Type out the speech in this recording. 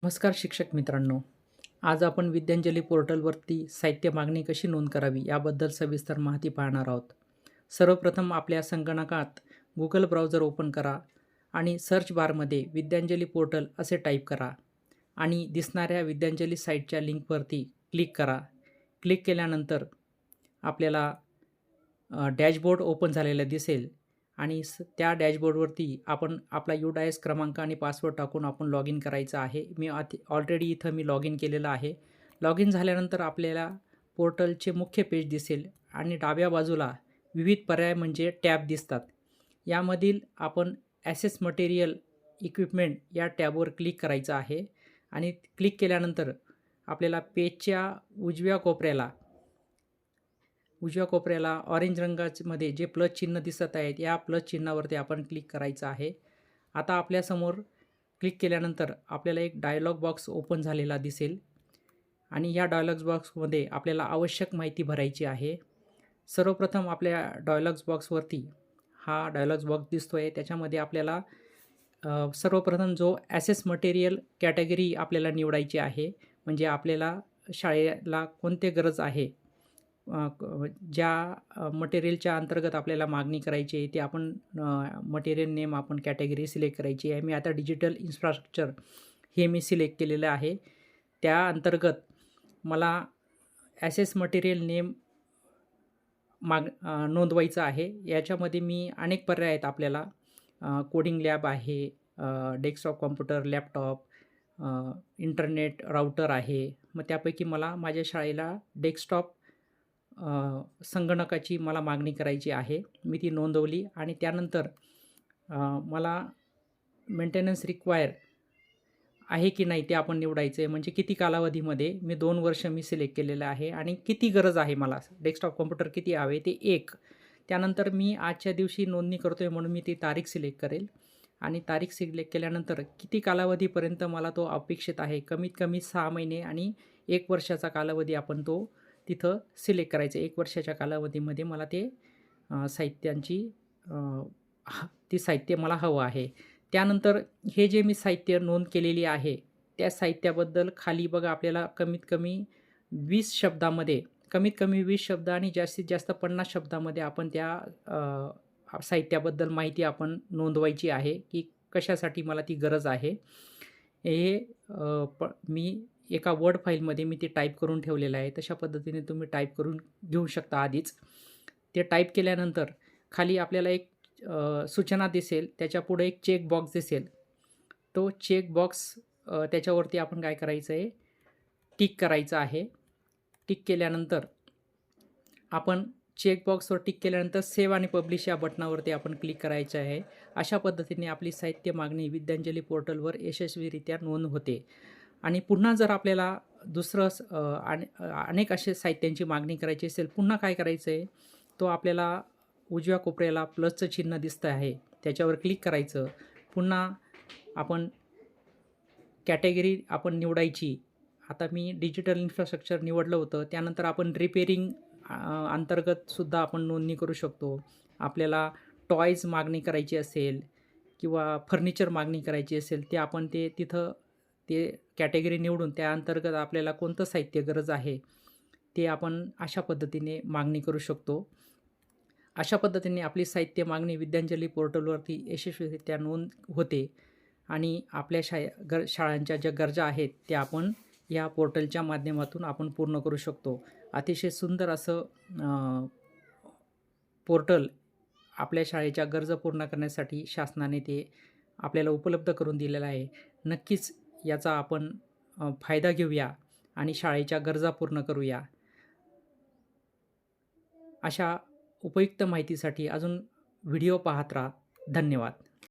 नमस्कार शिक्षक मित्रांनो. आज आपण विद्यांजली पोर्टलवरती साहित्य मागणी कशी नोंद करावी याबद्दल सविस्तर माहिती पाहणार आहोत. सर्वप्रथम आपल्या संगणकात Google ब्राउझर ओपन करा आणि सर्च बारमध्ये विद्यांजली पोर्टल असे टाईप करा आणि दिसणाऱ्या विद्यांजली साईटच्या लिंकवरती क्लिक करा. क्लिक केल्यानंतर आपल्याला डॅशबोर्ड ओपन झालेला दिसेल आणि त्या डॅशबोर्डवरती आपण आपला UDIS क्रमांक आणि पासवर्ड टाकून आपण लॉग इन करायचं आहे. मी ऑलरेडी इथं लॉग इन केलेलं आहे. लॉग इन झाल्यानंतर आपल्याला पोर्टलचे मुख्य पेज दिसेल आणि डाव्या बाजूला विविध पर्याय म्हणजे टॅब दिसतात. यामधील आपण ॲसेस मटेरियल इक्विपमेंट या टॅबवर क्लिक करायचं आहे आणि क्लिक केल्यानंतर आपल्याला पेजच्या उजव्या कोपऱ्याला ऑरेंज रंगामध्ये जे प्लस चिन्ह दिसत आहेत, या प्लस चिन्हावरती आपण क्लिक करायचं आहे. आता आपल्यासमोर क्लिक केल्यानंतर आपल्याला एक डायलॉग बॉक्स ओपन झालेला दिसेल आणि या डायलॉग बॉक्समध्ये आपल्याला आवश्यक माहिती भरायची आहे. सर्वप्रथम आपल्या डायलॉग बॉक्सवरती हा डायलॉग बॉक्स दिसतो आहे. त्याच्यामध्ये आपल्याला सर्वप्रथम जो ॲसेस मटेरियल कॅटेगरी आपल्याला निवडायची आहे. म्हणजे आपल्याला शाळेला कोणते गरज आहे, ज्या मटेरियलच्या अंतर्गत आपल्याला मागणी करायची आहे ते आपण मटेरियल नेम आपण कॅटेगरी सिलेक्ट करायची आहे. मी आता डिजिटल इन्फ्रास्ट्रक्चर हे मी सिलेक्ट केलेलं आहे. त्या अंतर्गत मला ॲसेस मटेरियल नेम नोंदवायचं आहे. याच्यामध्ये मी अनेक पर्याय आहेत आपल्याला. कोडिंग लॅब आहे, desktop computer, laptop, internet router आहे. मग त्यापैकी मला माझ्या शाळेला डेस्कटॉप संगणकाची मला मागणी करायची आहे. मी ती नोंदवली आणि त्यानंतर मला मेंटेनन्स रिक्वायर आहे की नाही ते आपण निवडायचं आहे. म्हणजे किती कालावधीमध्ये, मी 2 वर्ष मी सिलेक्ट केलेलं आहे आणि किती गरज आहे मला, डेस्कटॉप कॉम्प्युटर किती हवे ते 1. त्यानंतर मी आजच्या दिवशी नोंदणी करतो आहे म्हणून मी ती तारीख सिलेक्ट करेल आणि तारीख सिलेक्ट केल्यानंतर किती कालावधीपर्यंत मला तो अपेक्षित आहे, कमीत कमी 6 महिने आणि 1 वर्षाचा कालावधी आपण तो तिथं सिलेक्ट करायचं. 1 वर्षाच्या कालावधीमध्ये मला ते साहित्य मला हवं आहे. त्यानंतर हे जे मी साहित्य नोंद केलेली आहे त्या साहित्याबद्दल खाली बघा आपल्याला कमीत कमी 20 शब्द आणि जास्तीत जास्त 50 शब्दामध्ये आपण त्या साहित्याबद्दल माहिती आपण नोंदवायची आहे की कशासाठी मला ती गरज आहे. हे मी एका वर्ड फाईलमध्ये मी ते टाईप करून ठेवलेलं आहे. तशा पद्धतीने तुम्ही टाईप करून घेऊ शकता आधीच. ते टाईप केल्यानंतर खाली आपल्याला एक सूचना दिसेल, त्याच्यापुढे एक चेक बॉक्स दिसेल. तो चेक बॉक्स त्याच्यावरती आपण काय करायचं आहे, टिक करायचं आहे. टिक केल्यानंतर आपण चेकबॉक्सवर टिक केल्यानंतर सेव्ह आणि पब्लिश या बटनावरती आपण क्लिक करायचं आहे. अशा पद्धतीने आपली साहित्य मागणी विद्यांजली पोर्टलवर यशस्वीरित्या नोंद होते. आणि पुन्हा जर आपल्याला अनेक असे साहित्यांची मागणी करायची असेल, पुन्हा काय करायचं आहे, तो आपल्याला उजव्या कोपऱ्याला प्लसचं चिन्ह दिसतं आहे, त्याच्यावर क्लिक करायचं. पुन्हा आपण कॅटेगरी आपण निवडायची. आता मी डिजिटल इन्फ्रास्ट्रक्चर निवडलं होतं. त्यानंतर आपण रिपेअरिंग अंतर्गतसुद्धा आपण नोंदणी करू शकतो. आपल्याला टॉयज मागणी करायची असेल किंवा फर्निचर मागणी करायची असेल, ते आपण तिथं ते कॅटेगरी निवडून त्या अंतर्गत आपल्याला कोणतं साहित्य गरज आहे ते आपण अशा पद्धतीने मागणी करू शकतो. अशा पद्धतीने आपली साहित्य मागणी विद्यांजली पोर्टलवरती यशस्वीरित्या नोंद होते आणि आपल्या शाळांच्या ज्या गरजा आहेत त्या आपण या पोर्टलच्या माध्यमातून आपण पूर्ण करू शकतो. अतिशय सुंदर असं पोर्टल आपल्या शाळेच्या गरजा पूर्ण करण्यासाठी शासनाने ते आपल्याला उपलब्ध करून दिलेलं आहे. नक्कीच याचा आपण फायदा घेऊया आणि शाळेच्या गरजा पूर्ण करूया. अशा उपयुक्त माहितीसाठी अजून व्हिडिओ पाहत राहा. धन्यवाद.